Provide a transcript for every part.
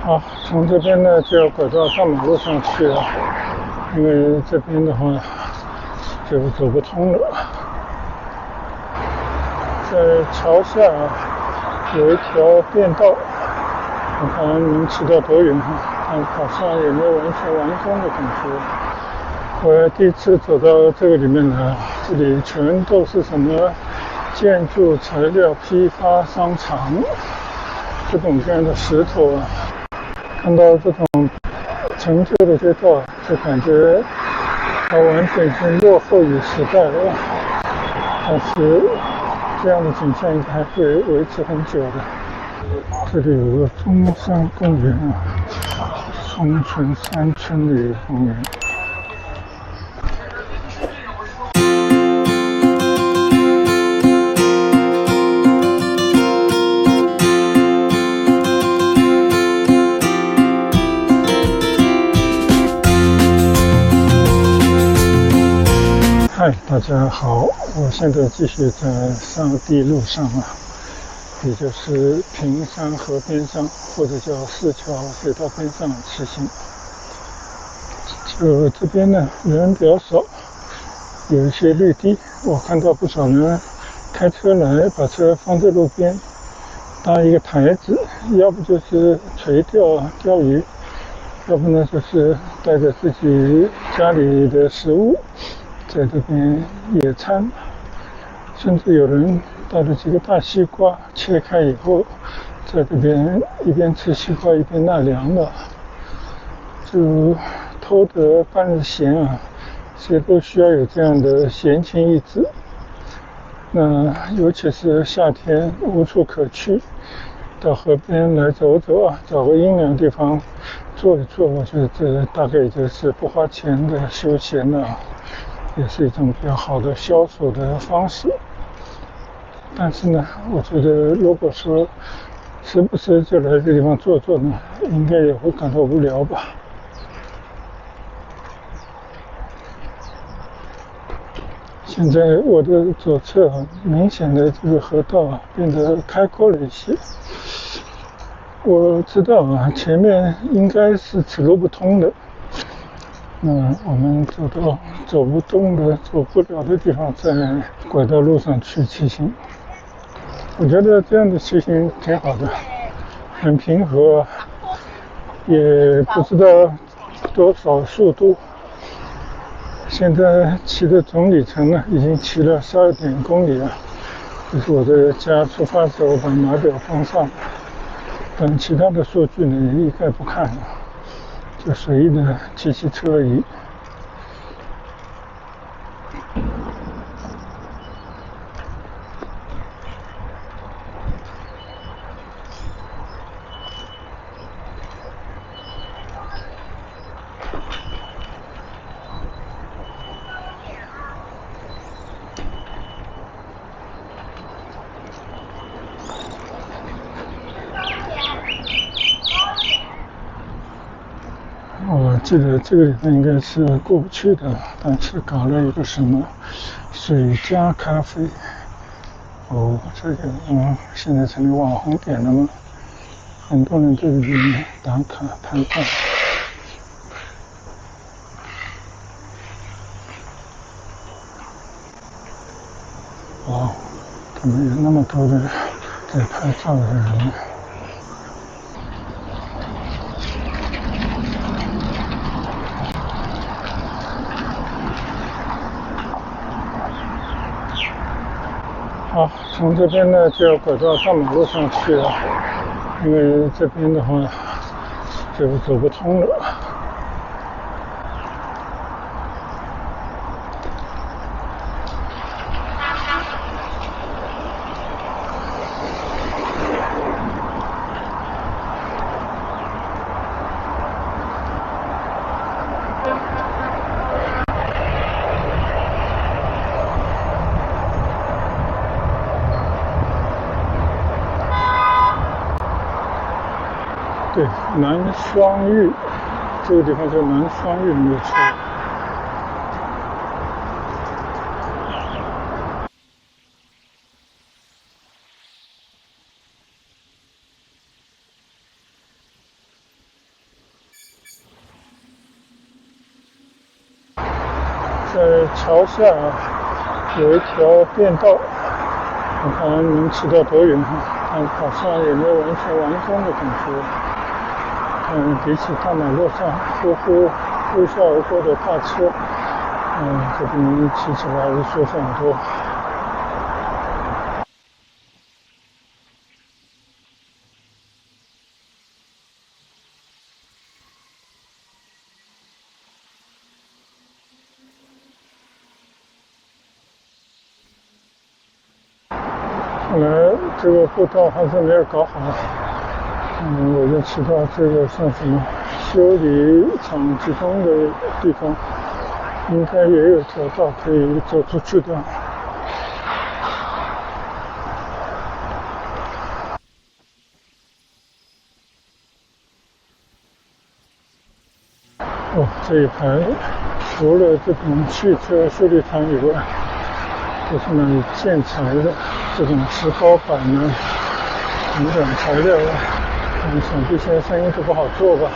好，从这边呢就要拐到大马路上去了，因为这边的话就走不通了。在桥下有一条便道，我看能骑到多远但好像也没有完全完工的感觉。我第一次走到这个里面来，这里全都是什么建筑材料批发商场，各种各样的石头看到这种陈旧的街道，就感觉它完全已经落后于时代了。但是这样的景象应该还会维持很久的。这里有个中山公园松村山村的一个公园。嗨，大家好，我现在继续在上地路上也就是平山河边上，或者叫四桥水道边上骑行。就这边呢，人比较少，有一些绿地，我看到不少人开车来，把车放在路边，搭一个台子，要不就是垂钓钓鱼，要不呢就是带着自己家里的食物在这边野餐，甚至有人带了几个大西瓜，切开以后在这边一边吃西瓜一边纳凉了。就偷得半日闲谁都需要有这样的闲情逸致。那尤其是夏天无处可去，到河边来走走找个阴凉地方坐一坐，我觉得这大概就是不花钱的休闲也是一种比较好的消暑的方式。但是呢，我觉得如果说时不时就来这地方坐坐呢，应该也会感到无聊吧。现在我的左侧明显的这个河道变得开阔了一些。我知道前面应该是此路不通的，那我们走到走不动的走不了的地方再拐到路上去骑行。我觉得这样的骑行挺好的，很平和，也不知道多少速度。现在骑的总里程已经骑了12点公里了，这是我的家出发时候把码表放上，但其他的数据呢也一概不看了，就随意的骑车而已。我记得这个地方应该是过不去的，但是搞了一个什么水加咖啡。这个现在成为网红点了吗？很多人在这里打卡拍照。怎么有那么多的在拍照的人？好，从这边呢就要拐到大马路上去了，因为这边的话就走不通了。对，南双玉，这个地方叫南双玉没有错。在桥下有一条便道，我看能骑到多远但好像也没有完全完工的感觉。比起大马路上呼啸而过的大车，这边骑起来舒服很多。看来这个步道还是没有搞好。我就知道这个像什么修理厂集中的地方，应该也有条道可以走出去的。这一排除了这种汽车修理厂以外，都是那里建材的这种石膏板等等材料想必现在生意都不好做吧。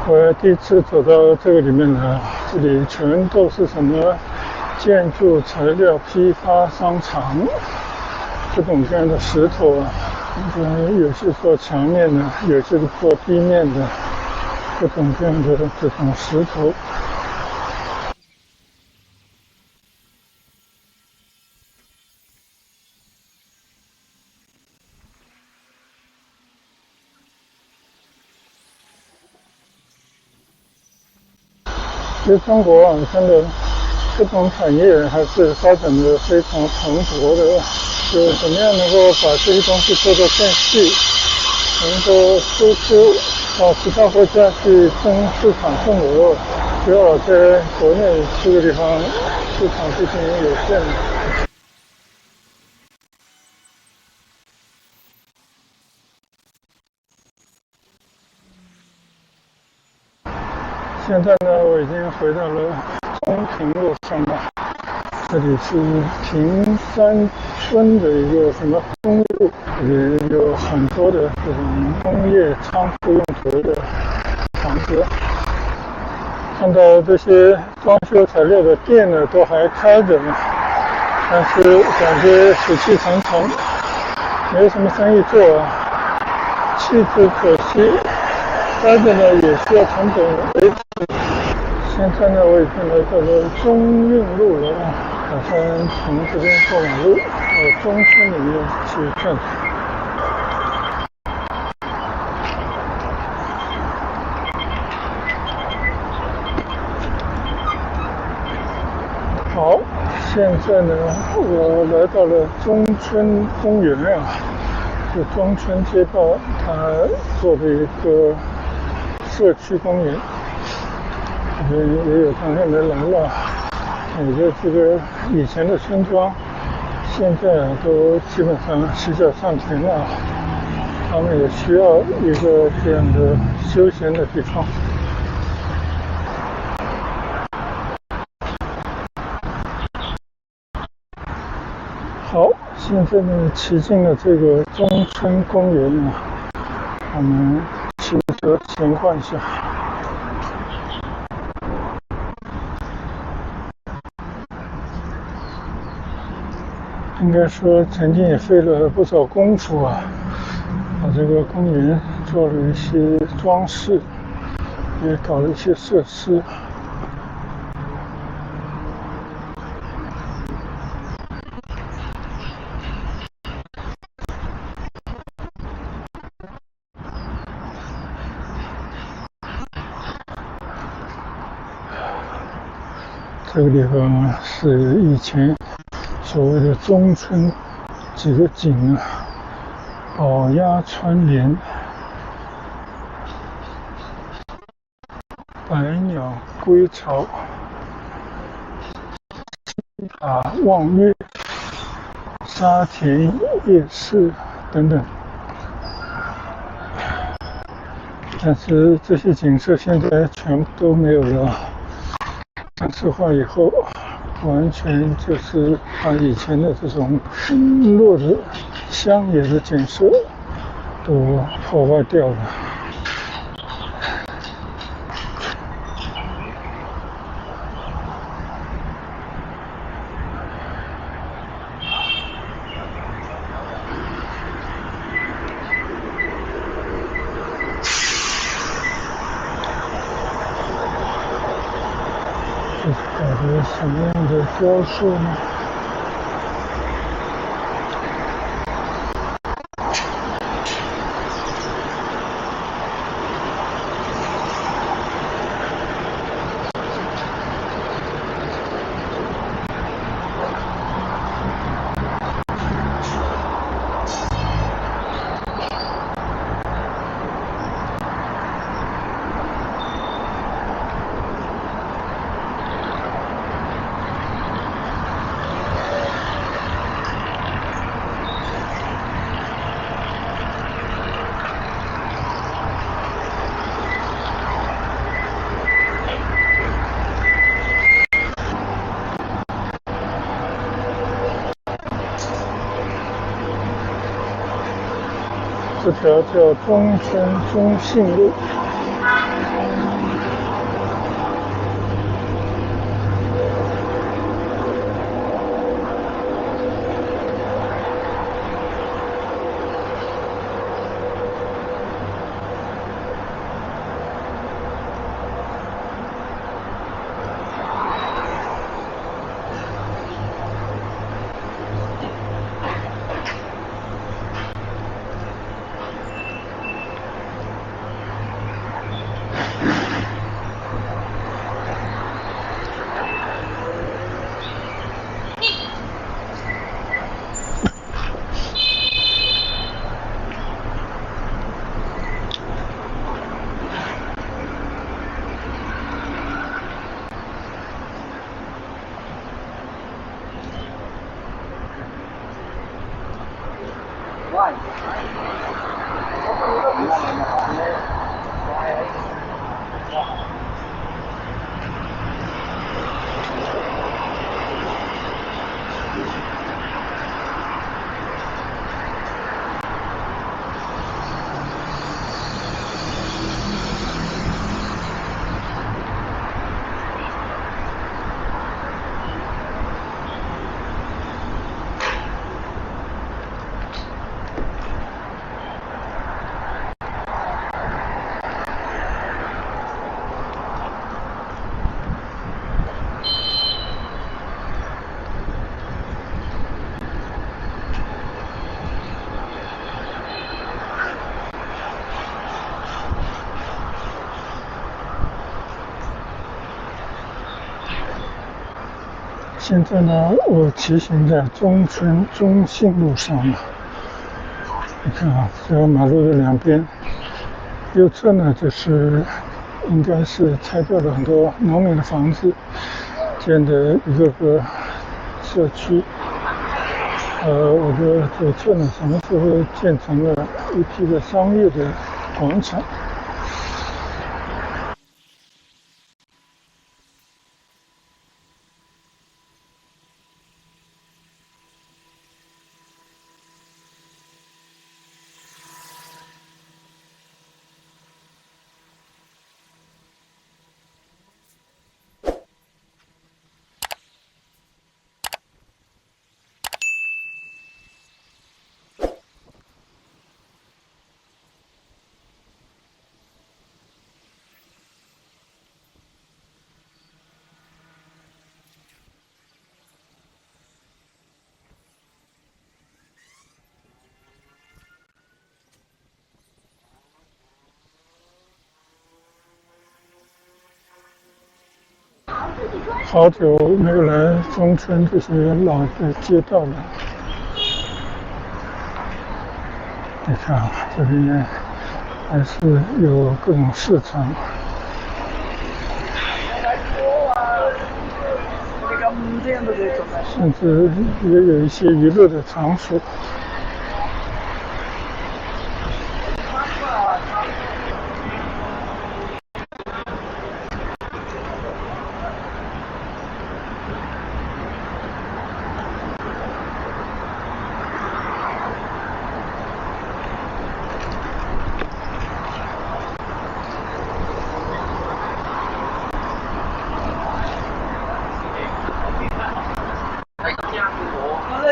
我第一次走到这个里面来，这里全都是什么建筑材料批发商场，各种各样的石头有些做墙面的，有些是做地面的，各种各样的这种石头。其实中国真的这种产业还是发展的非常蓬勃的，就怎么样能够把这些东西做得更细，能够输出到其他国家去争市场份额，不要在国内这个地方市场毕竟有限。现在呢，我已经回到了中平路上了。这里是平山村的一个什么公路，这里有很多的这种工业仓库用途的房子。看到这些装修材料的店呢，都还开着呢，但是感觉死气沉沉，没什么生意做弃之可惜。待着呢也需要成本维持。现在呢，我已经来到了中运路了，打算从这边过马路到中村里面去看。好，现在呢，我来到了中村公园是中村街道它做的一个社区公园，也有朋友们来了。有的这个以前的村庄，现在都基本上洗脚上田了，他们也需要一个这样的休闲的地方。好，现在呢，骑进了这个中村公园我们骑车闲逛一下。应该说曾经也费了不少功夫把这个公园做了一些装饰，也搞了一些设施。这个地方是以前所谓的中村几个景宝鸭川连、百鸟归巢、塔望月、沙田夜市等等。但是这些景色现在全部都没有了。城市化以后，完全就是把以前的这种落的乡野的景色都破坏掉了。这是搞的什么样的雕塑呢？这条叫中村中信路。现在呢，我骑行在中村中信路上了。你看啊，这个马路的两边，右侧呢就是应该是拆掉了很多农民的房子，建的一个个社区。我的左侧呢，什么时候建成了一批的商业的广场？好久没有来中村这些老的街道了。你看啊，这边还是有各种市场，甚至也有一些娱乐的场所。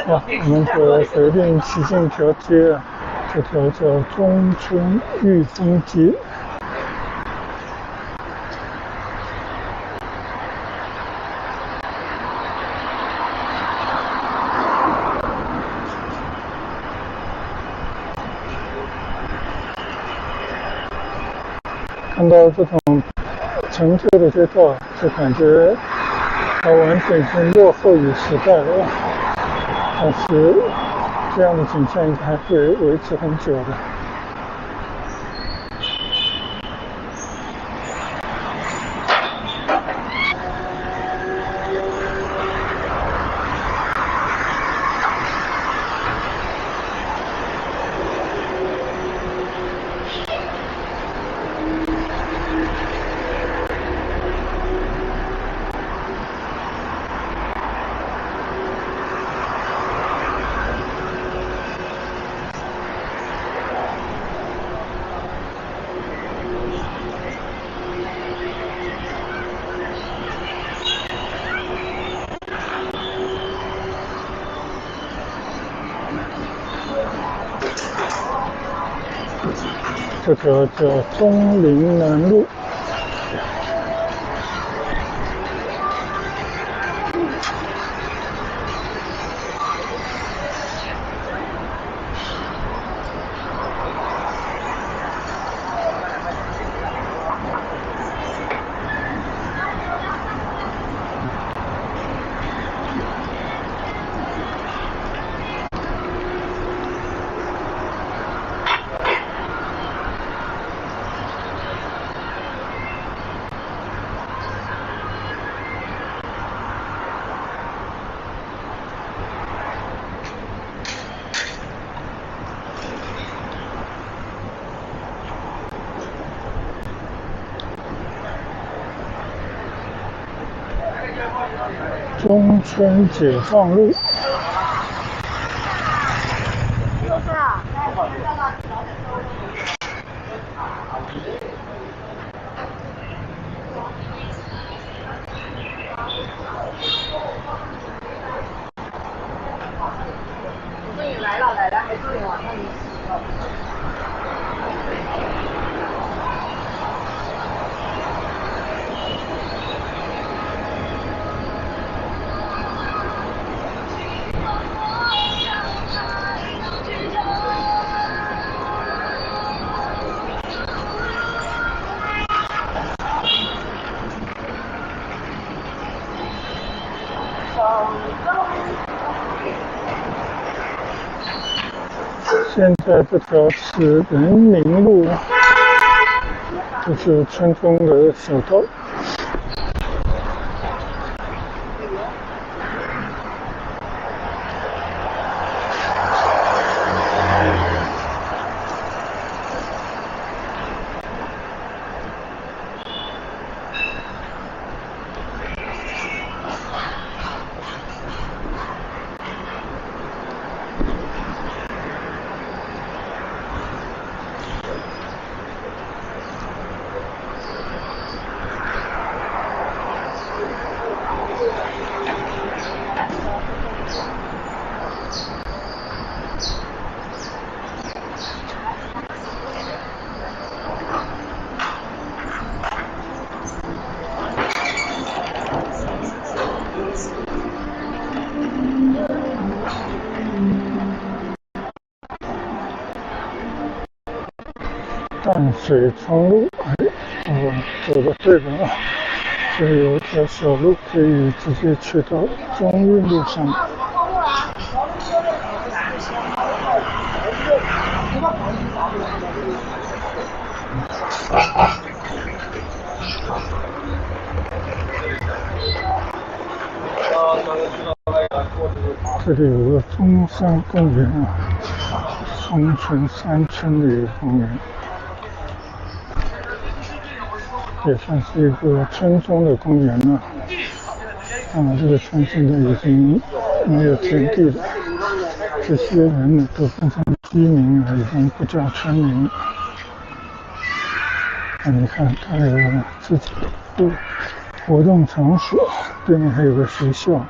啊，我们的决定骑进一条街啊，这条叫中村裕丰街。看到这种陈旧的街道，就感觉它完全已经落后于时代了。但是这样的景象应该还会维持很久的。这条叫中陵南路。中村解放路。来了，还注意往上面。现在这条是人民路，这是村中的小道。淡水冲路，走的对了，这有一条小路可以直接去到中运路上。这里有个中山公园啊，松村山村的一个公园，也算是一个村中的公园了。这个村现在已经没有田地了，这些人呢都变成居民了，已经不叫村民。你看，它有自己的活动场所，对面还有个学校。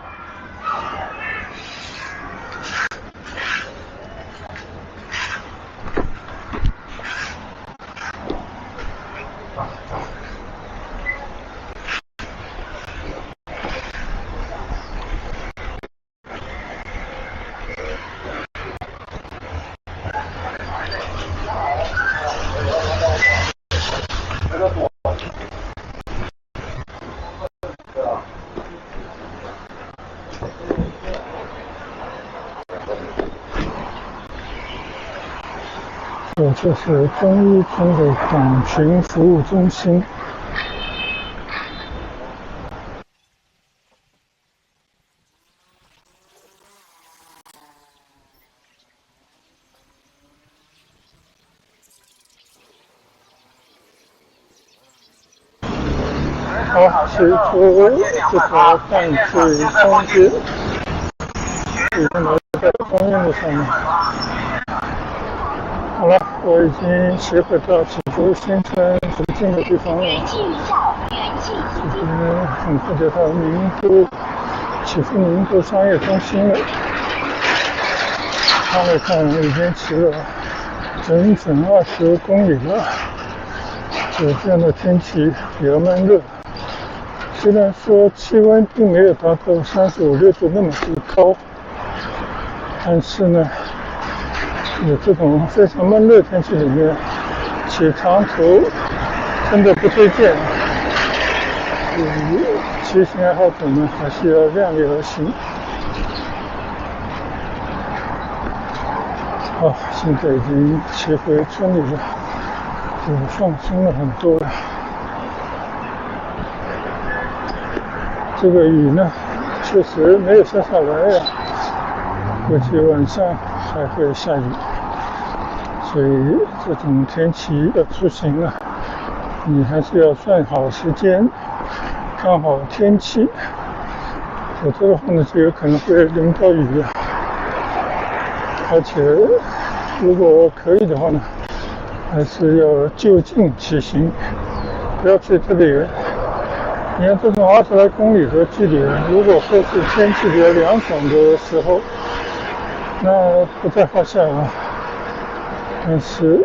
这是中医村的广群服务中心。好，骑出这条淡水中街，已经来在中央路上面。好了，我已经骑回到启福新村附近的地方了。这边很快就到启福名都商业中心了。看了看，已经骑了整20公里了。这样的天气比较闷热，虽然说气温并没有达到35、6度那么高，但是呢，有这种非常闷热天气里面骑长途真的不推荐。骑行爱好者呢，还是要量力而行。好，现在已经骑回村里了，就放松了很多了。这个雨呢，确实没有下下来呀，估计晚上还会下雨，所以这种天气要出行了，你还是要算好时间，看好天气，否则的话呢，就有可能会淋到雨了。而且，如果可以的话呢，还是要就近骑行，不要去特别远。你看这种20来公里的距离，如果说是天气比较凉爽的时候，那不在话下啊。但是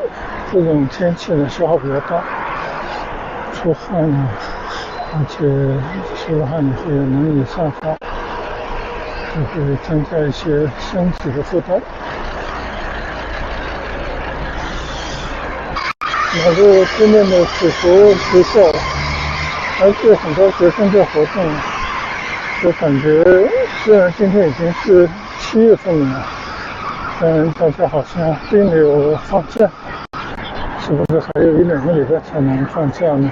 这种天气呢，消耗比较大，出汗啊，而且出了汗以后也难以散发，就会增加一些身体的负担。马路对面的启福学校还是很多学生在活动，就感觉虽然今天已经是7月份了，但大家好像并没有放假，是不是还有1-2个礼拜才能放假呢？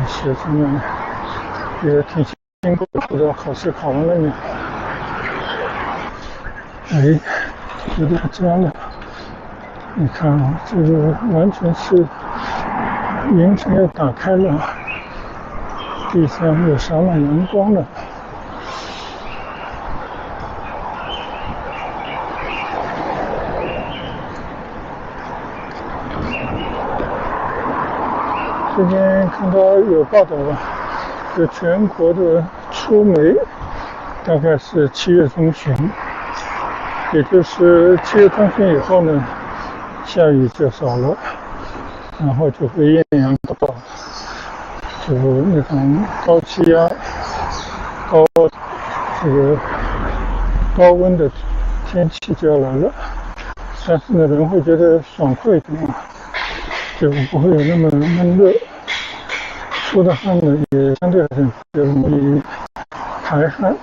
学生们也挺辛苦的，考试考完了呢。回到家了。你看啊，这个完全是云层又打开了，地上又洒满阳光了。最近看到有报道了，就全国的出梅大概是7月中旬，也就是7月中旬以后呢，下雨就少了，然后就会艳阳高照，就那种高气压、高温的天气就要来了。但是呢，人会觉得爽快一点，就不会有那么闷热，出的汗呢也相对来讲比较容易排汗。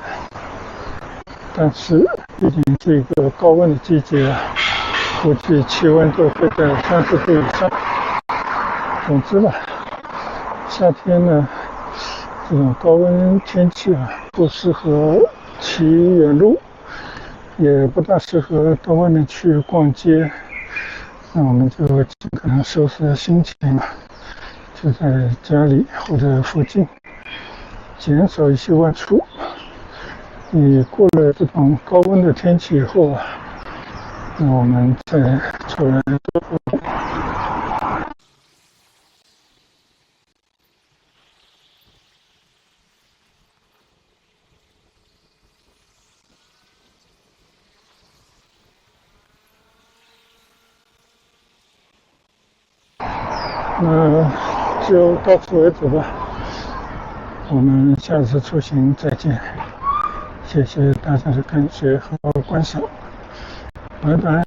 但是毕竟是一个高温的季节，估计气温都会在30度以上。总之吧，夏天呢，这种高温天气啊，不适合骑远路，也不大适合到外面去逛街。那我们就尽可能收拾心情，就在家里或者附近，减少一些外出。你过了这种高温的天气以后啊，那我们再出来多活动。那就到此为止吧，我们下次出行再见，谢谢大家的跟随和观赏，拜拜。